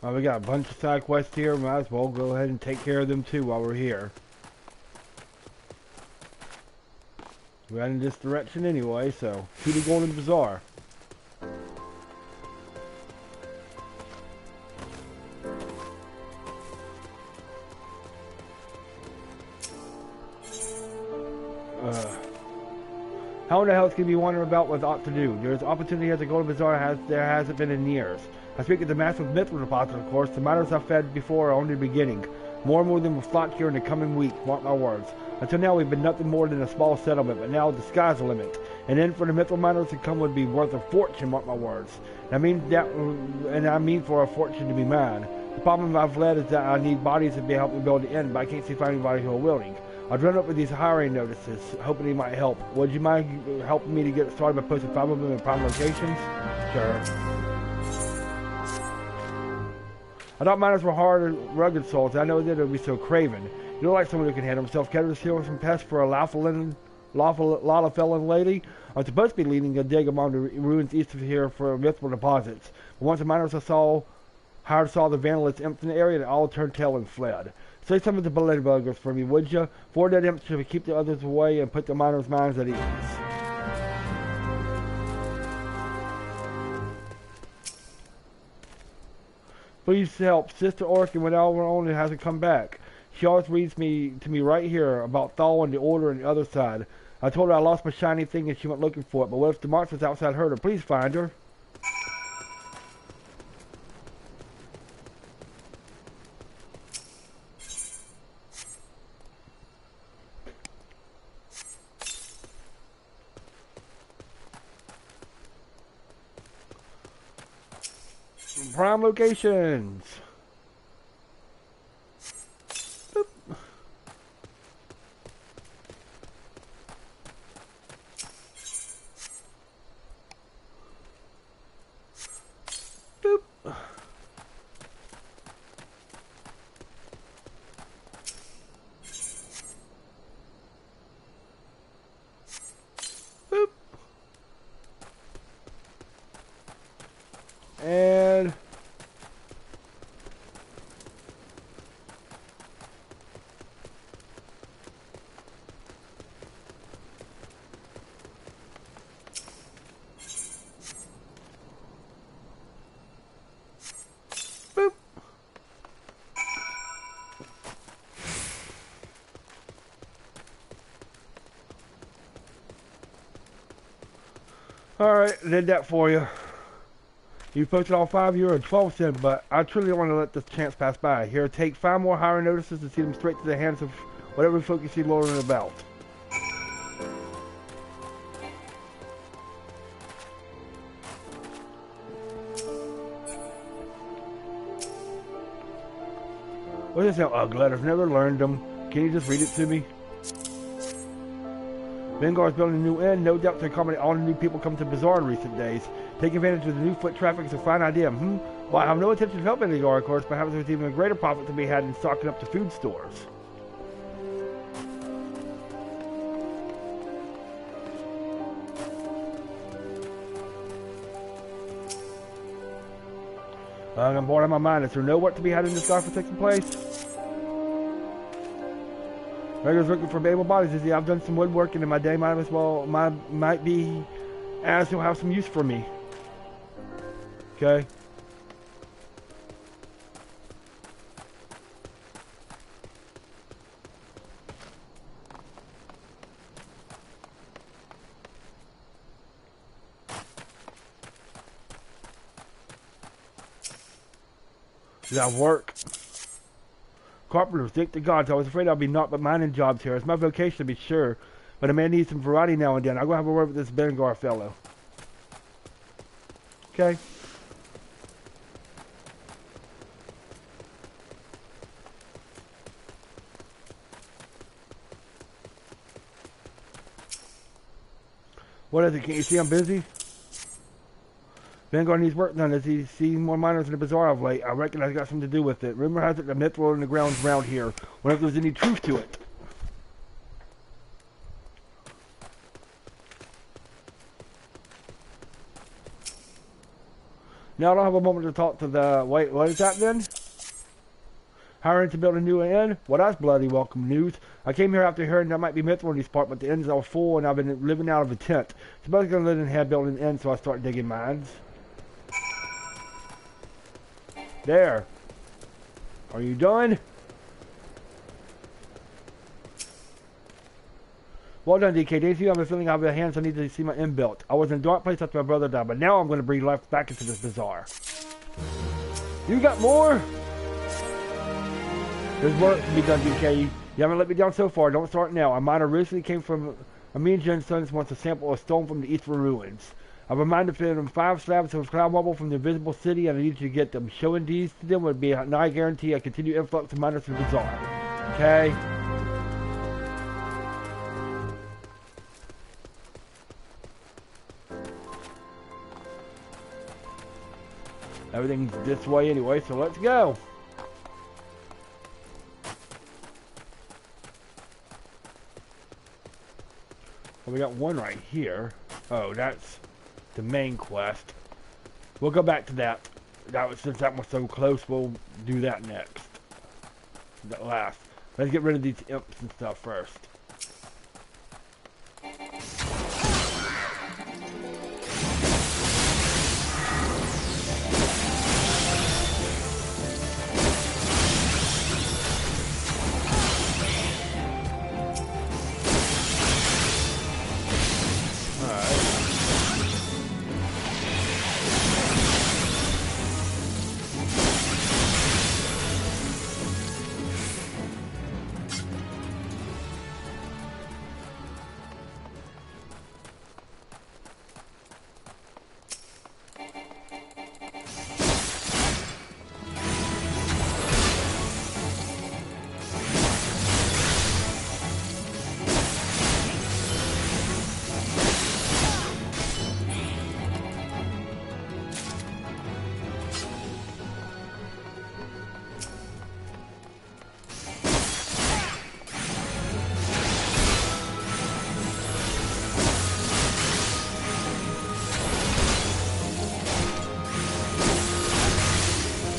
Well, we got a bunch of side quests here. Might as well go ahead and take care of them too while we're here. We're heading in this direction anyway, so to the Golden Bazaar. How in the hell can you be wondering about what ought to do? There's opportunity at the Golden Bazaar there hasn't been in years. I speak of the massive mithril deposit, of course. The miners I've fed before are only the beginning. More and more of them will flock here in the coming week, mark my words. Until now we've been nothing more than a small settlement, but now the sky's the limit. And then for the mithril miners to come would be worth a fortune, mark my words. I mean for a fortune to be mine. The problem I've led is that I need bodies to be helping build the inn, but I can't seem to find anybody who are willing. I've run up with these hiring notices, hoping they might help. Would you mind helping me to get started by posting 5 of them in prime locations? Sure. I thought miners were hard, rugged souls. I know that it would be so craven. You look like someone who can handle himself. Carry healing from pests for a Lalafellan lady. I'm supposed to be leading a dig among the ruins east of here for mithril deposits. But once the miners saw the vandalists empty the area, they all turned tail and fled. Say some of the blood buggers for me, would you? 4 dead imps should keep the others away and put the miners' minds at ease. Please help. Sister Orkin, when our own hasn't come back. She always reads to me right here about Thal and the Order and the other side. I told her I lost my shiny thing and she went looking for it, but what if the monsters outside heard her? Please find her. Prime locations. Boop. Boop. Boop. And Alright, did that for you. You posted all 5, you're a 12 cent, but I truly don't want to let this chance pass by. Here, take 5 more hiring notices and see them straight to the hands of whatever folk you see loitering about. What is that? Ugh, letters. Never learned them. Can you just read it to me? Vanguard's building a new inn, no doubt to accommodate all the new people coming to Bazaar in recent days. Taking advantage of the new foot traffic is a fine idea. Well, I have no intention of helping Isengard, of course. Perhaps there's even a greater profit to be had in stocking up the food stores. I'm bored out of my mind. Is there no work to be had in this godforsaken place? Regulars looking for able bodies. Is I've done some woodworking in my day. Might as well might be as he'll have some use for me. Okay. Does that work? Carpenters, thank the gods. I was afraid I'd be naught but mining jobs here. It's my vocation to be sure. But a man needs some variety now and then. I'll go have a word with this Isengard fellow. Okay. What is it? Can't you see I'm busy? Vanguard needs work done as he's seen more miners in the bazaar of late. I reckon I've got something to do with it. Rumor has it the myth rolling the grounds around here. Wonder if there's any truth to it. Now I don't have a moment to talk to the... Wait, what is that then? Hiring to build a new inn? Well, that's bloody welcome news. I came here after hearing there might be myth in these parts, but the inn's all full and I've been living out of a tent. Somebody's gonna live in here building an inn, so I start digging mines. There. Are you done? Well done, DK. Days you have a feeling I have the hands I need to see my inn built. I was in a dark place after my brother died, but now I'm going to breathe life back into this bazaar. You got more? There's work to be done, DK. You haven't let me down so far. Don't start now. A miner recently came from... Me and Jen's sons wants a sample of stone from the Eastern ruins. I've reminded them 5 slabs of cloud marble from the invisible city, and I need you to get them. Showing these to them would be a nigh guarantee a continued influx of miners to the bazaar. Okay? Everything's this way anyway, so let's go. Well, we got one right here. Oh, that's the main quest. We'll go back to that. Since that was so close, we'll do that next. That last. Let's get rid of these imps and stuff first.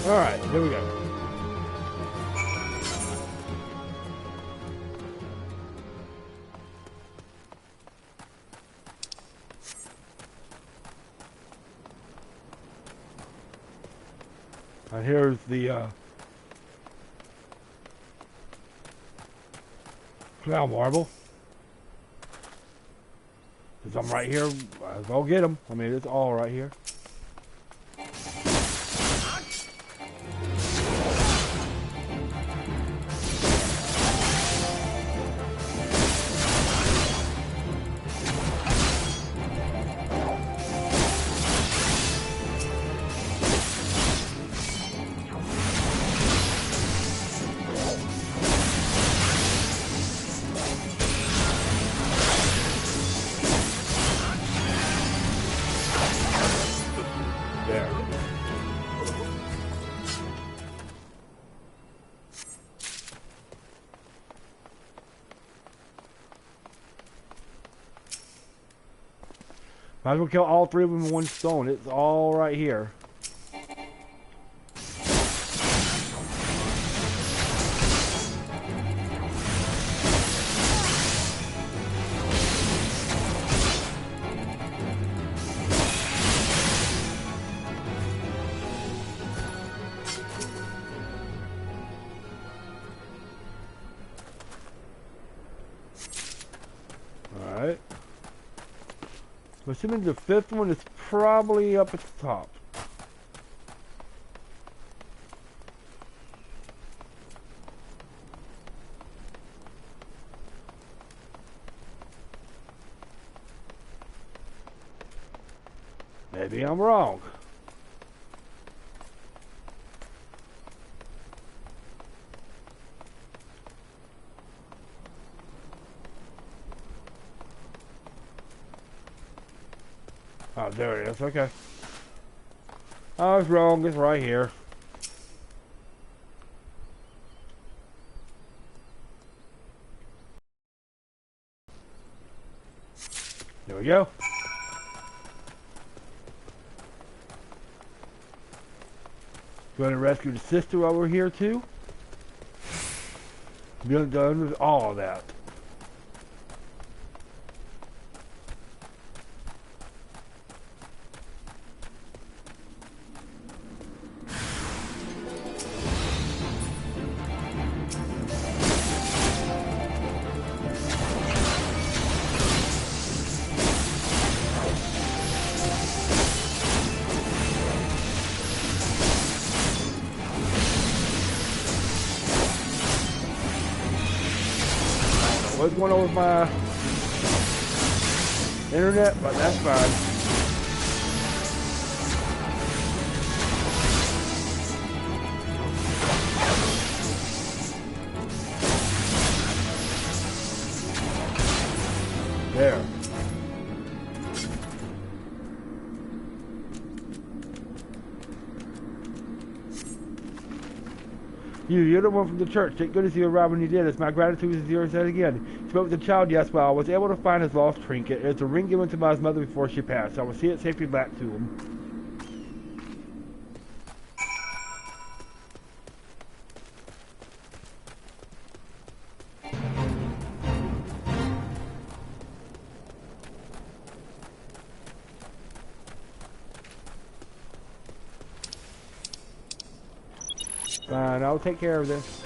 Alright, here we go. And here's the cloud marble. Because I'm right here, Might as well get them. I mean, it's all right here. Might as well kill all three of them in one stone. It's all right here. Alright. I'm assuming the fifth one is probably up at the top. Maybe I'm wrong. Oh, there it is. Okay. I was wrong. It's right here. There we go. Going to rescue the sister while we're here too. We're done with all of that. What's going on with my internet, but that's fine. There. You're the one from the church. Thank goodness you arrived when you did. It's my gratitude is yours yet again. You spoke with the child, yes, but I was able to find his lost trinket. It's a ring given to my mother before she passed. I will see it safely back to him. Fine, I'll take care of this.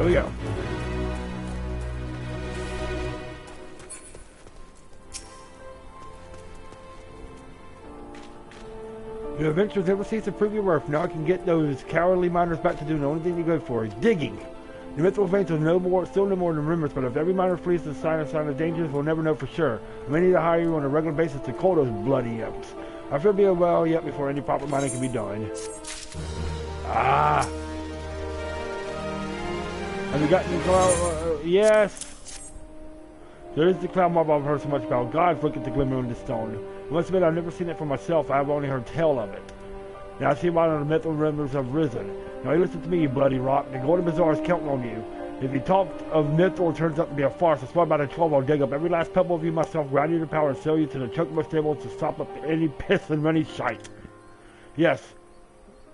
we go. Your adventures never cease to prove your worth. Now I can get those cowardly miners back to doing the only thing they go for, is digging. The mythical veins are still no more than rumors, but if every miner flees the sign of dangers, we'll never know for sure. I may need to hire you on a regular basis to call those bloody imps. I feel be a while yet before any proper mining can be done. Ah! Have you gotten the cloud? Yes! There is the cloud mob I've heard so much about. God, look at the glimmer on the stone. I must admit, I've never seen it for myself. I've only heard tell of it. Now I see why the mythical rumors have risen. Now you listen to me, you bloody rock. The Golden Bazaar is counting on you. If you talk of mythical, it turns out to be a farce. That's why by the 12 I'll dig up every last pebble of you myself, grind you to powder, and sell you to the Chocobo stables to stop up any piss and money shite. Yes.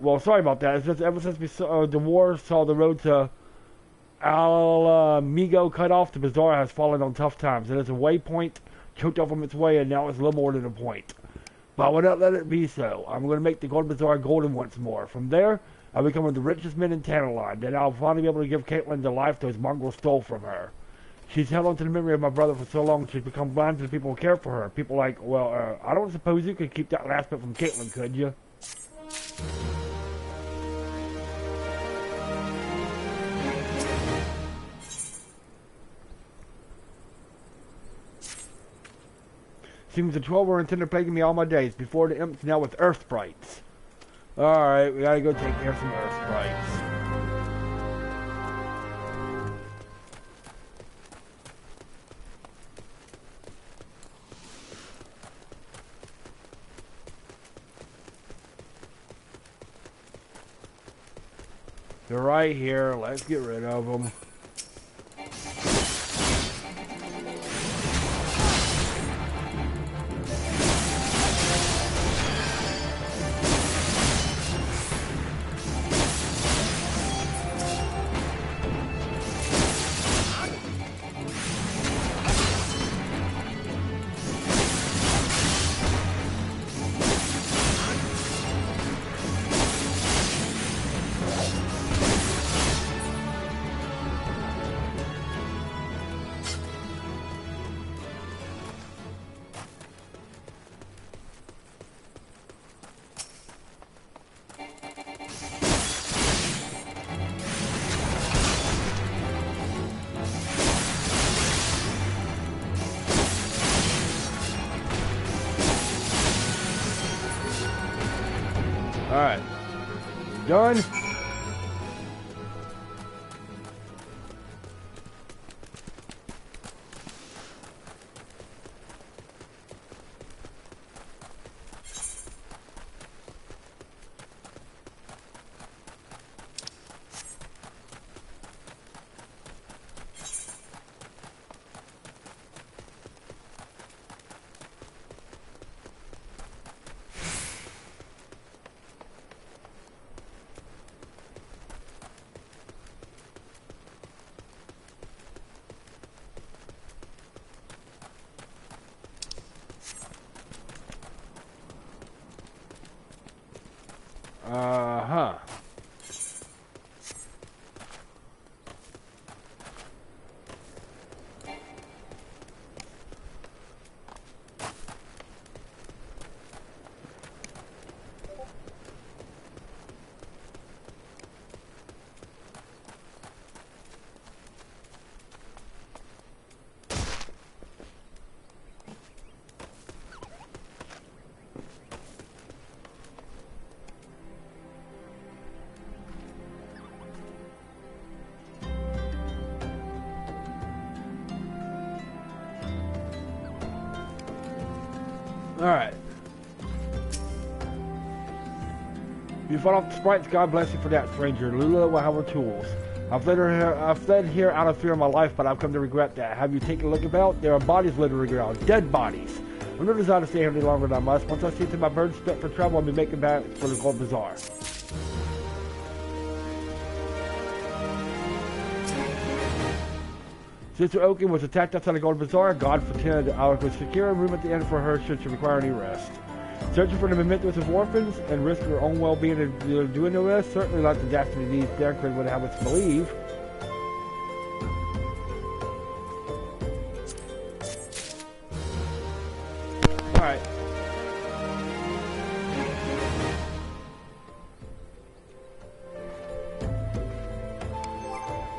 Well, sorry about that. It's just ever since we saw, the war saw the road to Migo cut off, the Bazaar has fallen on tough times. It is a waypoint choked off from its way, and now it's a little more than a point. But I will not let it be so. I'm going to make the Golden Bazaar golden once more. From there, I'll become one of the richest men in Tantaline. Then I'll finally be able to give Caitlin the life those mongrels stole from her. She's held on to the memory of my brother for so long, she's become blind to the people who care for her. People like, well, I don't suppose you could keep that last bit from Caitlin, could you? Seems the 12 were intended plaguing me all my days. Before the imps, now with earth sprites. Alright, we gotta go take care of some earth sprites. They're right here. Let's get rid of them. Alright. Done. Uh-huh. Alright. You fought off the sprites, God bless you for that, stranger. Lula will have her tools. I've fled here out of fear of my life, but I've come to regret that. Have you taken a look about? There are bodies littering around. Dead bodies. I'm not designed to stay here any longer than I must. Once I see to my birds fit for travel, I'll be making back for the Gold Bazaar. Sister Oaken was attacked outside the Golden Bazaar. God forbid I was secure a room at the end for her should she require any rest. Searching for the mementos of orphans and risk her own well-being in doing the rest certainly like the dastardly deeds Darkred would have us believe.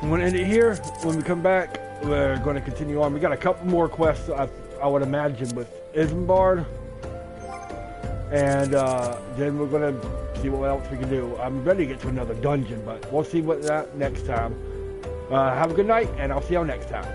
I'm going to end it here. When we come back, we're going to continue on. We got a couple more quests, I would imagine, with Isengard. And then we're going to see what else we can do. I'm ready to get to another dungeon, but we'll see what that next time. Have a good night, and I'll see y'all next time.